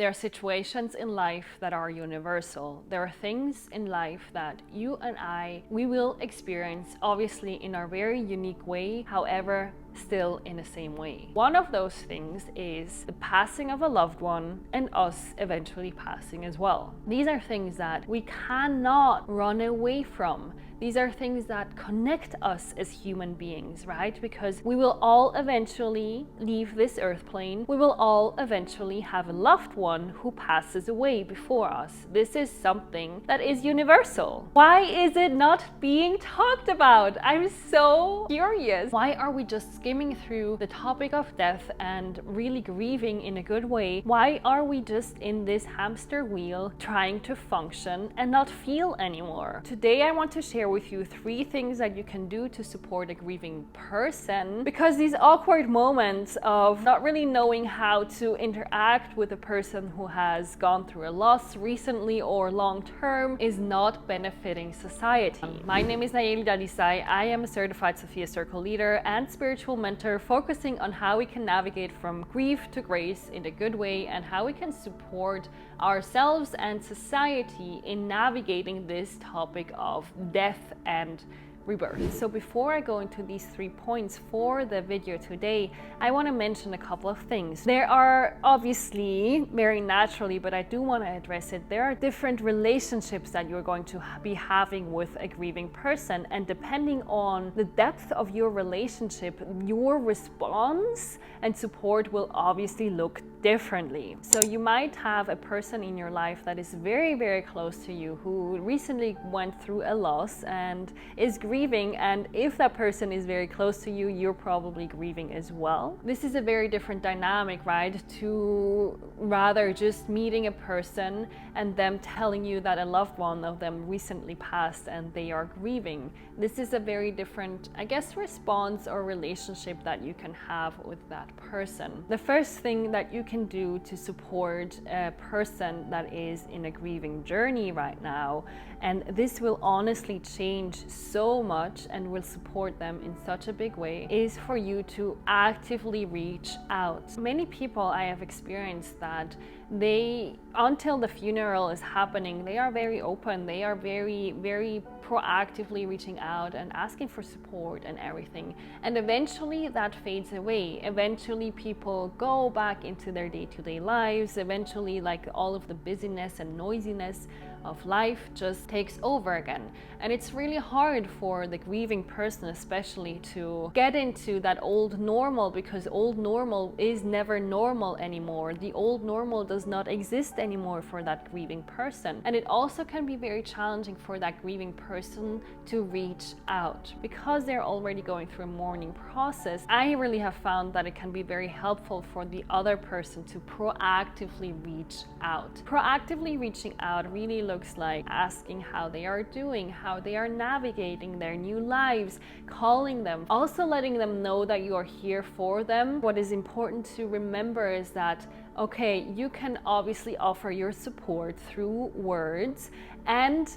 There are situations in life that are universal. There are things in life that you and we will experience, obviously in our very unique way, however, still in the same way. One of those things is the passing of a loved one and us eventually passing as well. These are things that we cannot run away from. These are things that connect us as human beings, right? Because we will all eventually leave this earth plane. We will all eventually have a loved one who passes away before us. This is something that is universal. Why is it not being talked about? I'm so curious. Why are we just skimming through the topic of death and really grieving in a good way? Why are we just in this hamster wheel trying to function and not feel anymore? Today I want to share with you 3 things that you can do to support a grieving person, because these awkward moments of not really knowing how to interact with a person who has gone through a loss recently or long term is not benefiting society. My name is Nayeli Dalisay. I am a certified Sophia Circle leader and spiritual mentor, focusing on how we can navigate from grief to grace in a good way and how we can support ourselves and society in navigating this topic of death and rebirth. So before I go into these 3 points for the video today, I want to mention a couple of things. There are obviously, very naturally, but I do want to address it, there are different relationships that you're going to be having with a grieving person, and depending on the depth of your relationship, your response and support will obviously look differently. So you might have a person in your life that is very, very close to you who recently went through a loss and is grieving, and if that person is very close to you, you're probably grieving as well. This is a very different dynamic, right? To rather just meeting a person and them telling you that a loved one of them recently passed and they are grieving. This is a very different, I guess, response or relationship that you can have with that person. The first thing that you can do to support a person that is in a grieving journey right now, and this will honestly change so much and will support them in such a big way, is for you to actively reach out. Many people I have experienced that they, until the funeral is happening, they are very open, they are very, very proactively reaching out and asking for support and everything. And eventually that fades away. Eventually people go back into their day-to-day lives. Eventually, like, all of the busyness and noisiness of life just takes over again. And it's really hard for the grieving person especially to get into that old normal, because old normal is never normal anymore. The old normal does not exist anymore for that grieving person. And it also can be very challenging for that grieving person to reach out because they're already going through a mourning process. I really have found that it can be very helpful for the other person to proactively reach out. Proactively reaching out really looks like asking how they are doing, how they are navigating their new lives, calling them, also letting them know that you are here for them. What is important to remember is that, okay, you can obviously offer your support through words, and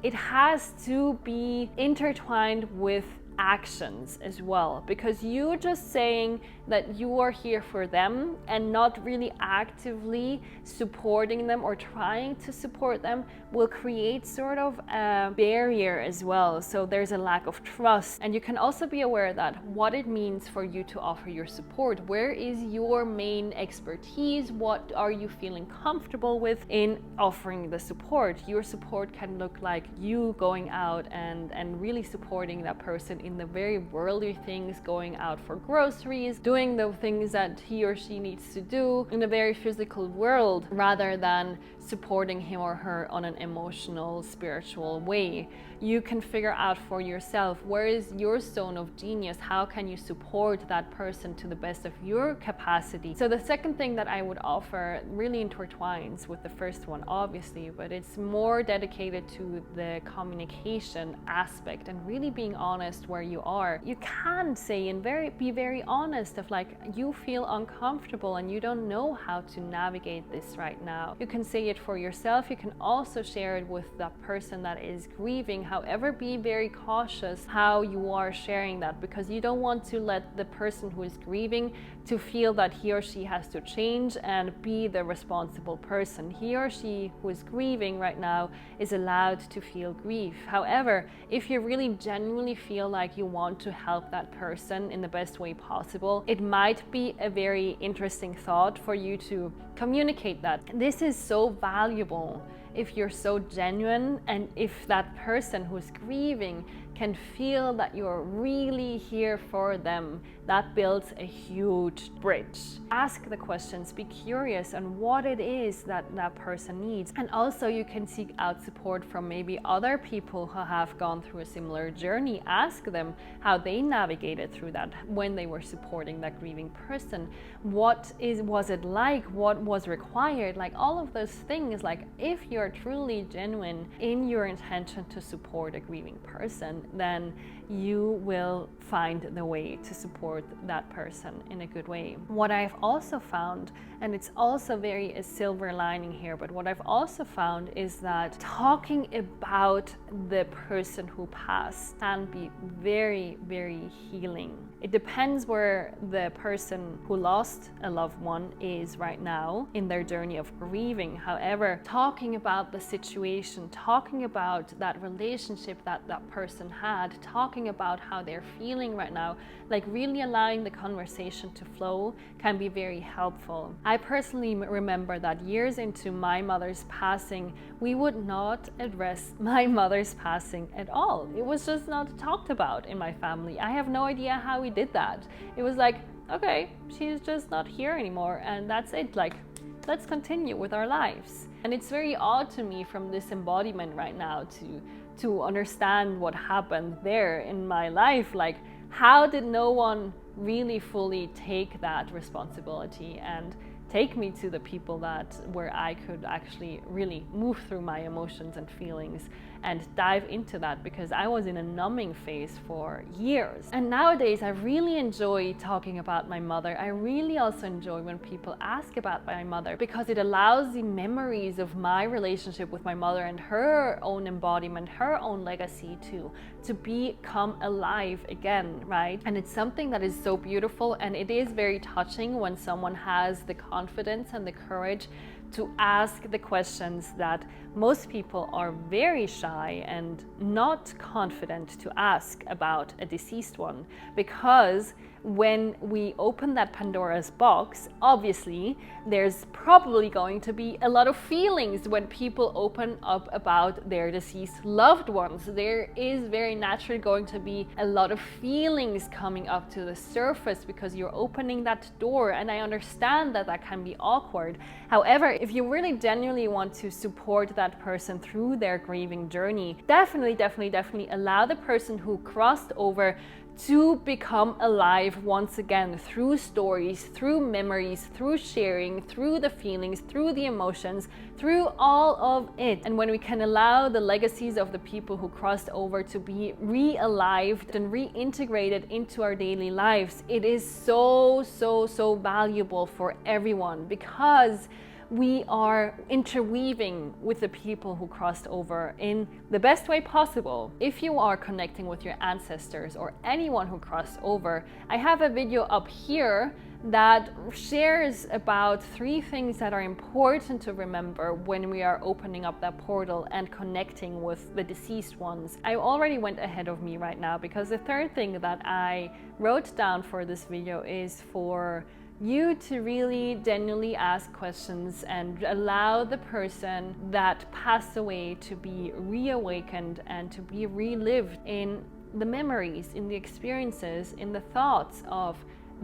it has to be intertwined with actions as well, because you just saying that you are here for them and not really actively supporting them or trying to support them will create sort of a barrier as well. So there's a lack of trust. And you can also be aware that what it means for you to offer your support. Where is your main expertise? What are you feeling comfortable with in offering the support? Your support can look like you going out and really supporting that person in the very worldly things, going out for groceries, doing the things that he or she needs to do in a very physical world, rather than supporting him or her on an emotional, spiritual way. You can figure out for yourself, where is your zone of genius? How can you support that person to the best of your capacity? So the second thing that I would offer really intertwines with the first one, obviously, but it's more dedicated to the communication aspect and really being honest where you are. You can say and be very honest of, like, you feel uncomfortable and you don't know how to navigate this right now. You can say it for yourself. You can also share it with that person that is grieving. However, be very cautious how you are sharing that, because you don't want to let the person who is grieving to feel that he or she has to change and be the responsible person. He or she who is grieving right now is allowed to feel grief. However, if you really genuinely feel like you want to help that person in the best way possible, it might be a very interesting thought for you to communicate that. This is so valuable if you're so genuine, and if that person who's grieving can feel that you're really here for them. That builds a huge bridge. Ask the questions, be curious on what it is that that person needs. And also you can seek out support from maybe other people who have gone through a similar journey. Ask them how they navigated through that when they were supporting that grieving person. What was it like? What was required? Like all of those things. Like if you're truly genuine in your intention to support a grieving person, then you will find the way to support that person in a good way. What I've also found, and it's also very a silver lining here, but what I've also found is that talking about the person who passed can be very, very healing. It depends where the person who lost a loved one is right now in their journey of grieving. However, talking about the situation, talking about that relationship that that person had, talking about how they're feeling right now, like really allowing the conversation to flow can be very helpful. I personally remember that years into my mother's passing, we would not address my mother's passing at all. It was just not talked about in my family. I have no idea how we did that. It was like, okay, she's just not here anymore, and that's it. Like, let's continue with our lives. And it's very odd to me from this embodiment right now to understand what happened there in my life. Like, how did no one really fully take that responsibility and take me to the people where I could actually really move through my emotions and feelings and dive into that, because I was in a numbing phase for years. And nowadays I really enjoy talking about my mother. I really also enjoy when people ask about my mother, because it allows the memories of my relationship with my mother and her own embodiment, her own legacy to become alive again, right? And it's something that is so beautiful, and it is very touching when someone has the confidence and the courage to ask the questions that most people are very shy and not confident to ask about a deceased one. Because when we open that Pandora's box, obviously there's probably going to be a lot of feelings when people open up about their deceased loved ones. There is very naturally going to be a lot of feelings coming up to the surface because you're opening that door, and I understand that that can be awkward. However, if you really genuinely want to support that person through their grieving journey, definitely allow the person who crossed over to become alive once again through stories, through memories, through sharing, through the feelings, through the emotions, through all of it. And when we can allow the legacies of the people who crossed over to be re-alived and reintegrated into our daily lives, it is so valuable for everyone, because we are interweaving with the people who crossed over in the best way possible. If you are connecting with your ancestors or anyone who crossed over, I have a video up here that shares about 3 things that are important to remember when we are opening up that portal and connecting with the deceased ones. I already went ahead of me right now, because the 3rd thing that I wrote down for this video is for you to really genuinely ask questions and allow the person that passed away to be reawakened and to be relived in the memories, in the experiences, in the thoughts of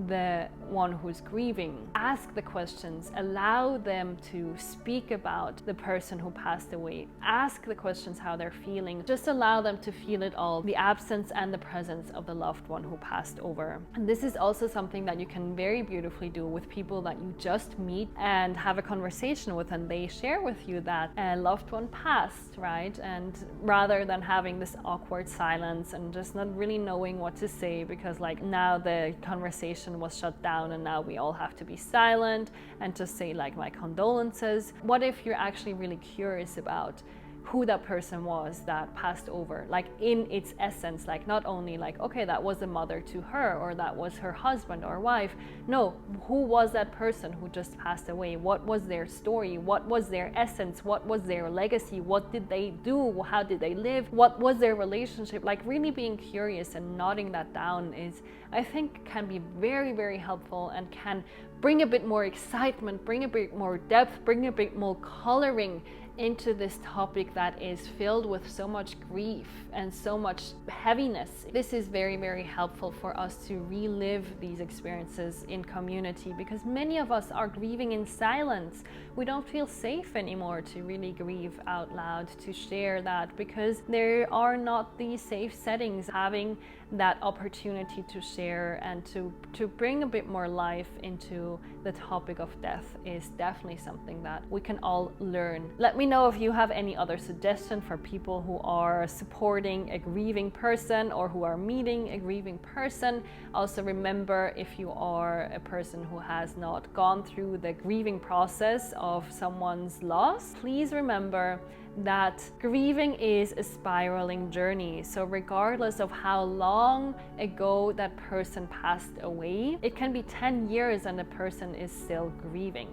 the one who's grieving. Ask the questions, allow them to speak about the person who passed away. Ask the questions how they're feeling. Just allow them to feel it all, the absence and the presence of the loved one who passed over. And this is also something that you can very beautifully do with people that you just meet and have a conversation with, and they share with you that a loved one passed, right? And rather than having this awkward silence and just not really knowing what to say, because like now the conversation was shut down and now we all have to be silent and just say like my condolences. What if you're actually really curious about who that person was that passed over, like in its essence, like not only like, okay, that was a mother to her, or that was her husband or wife. No, who was that person who just passed away? What was their story? What was their essence? What was their legacy? What did they do? How did they live? What was their relationship? Like really being curious and noting that down is, I think, can be very, very helpful and can bring a bit more excitement, bring a bit more depth, bring a bit more coloring into this topic that is filled with so much grief and so much heaviness. This is very, very helpful for us to relive these experiences in community, because many of us are grieving in silence. We don't feel safe anymore to really grieve out loud, to share that, because there are not these safe settings. Having that opportunity to share and to bring a bit more life into the topic of death is definitely something that we can all learn. Let me know if you have any other suggestion for people who are supporting a grieving person or who are meeting a grieving person. Also remember, if you are a person who has not gone through the grieving process of someone's loss, please remember that grieving is a spiraling journey. So regardless of how long ago that person passed away, it can be 10 years and the person is still grieving,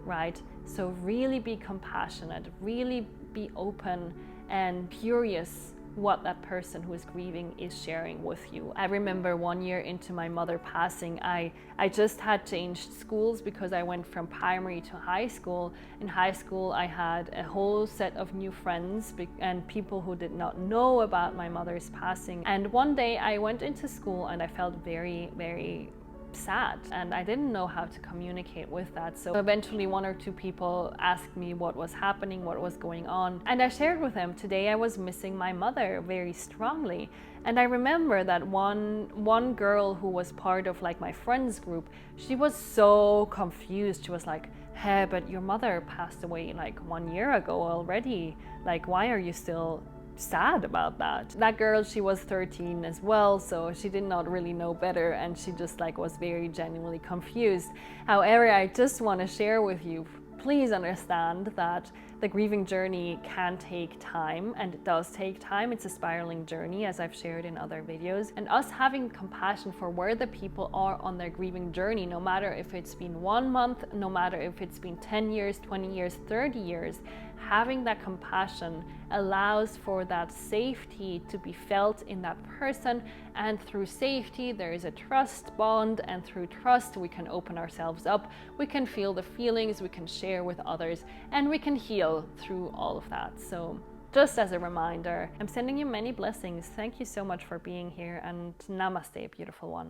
right? So really be compassionate, really be open and curious what that person who is grieving is sharing with you. I remember 1 year into my mother passing, I just had changed schools because I went from primary to high school. In high school, I had a whole set of new friends and people who did not know about my mother's passing. And one day I went into school and I felt very, very sad, and I didn't know how to communicate with that. So eventually 1 or 2 people asked me what was happening, what was going on, and I shared with them, today I was missing my mother very strongly. And I remember that one girl who was part of like my friends group, she was so confused. She was like, hey, but your mother passed away like 1 year ago already, like why are you still sad about that? That girl, she was 13 as well, so she did not really know better, and she just like was very genuinely confused. However, I just want to share with you, please understand that the grieving journey can take time, and it does take time. It's a spiraling journey, as I've shared in other videos, and us having compassion for where the people are on their grieving journey, no matter if it's been 1 month, no matter if it's been 10 years, 20 years, 30 years, having that compassion allows for that safety to be felt in that person, and through safety there is a trust bond, and through trust we can open ourselves up, we can feel the feelings, we can share with others, and we can heal through all of that. So just as a reminder, I'm sending you many blessings. Thank you so much for being here, and namaste, beautiful one.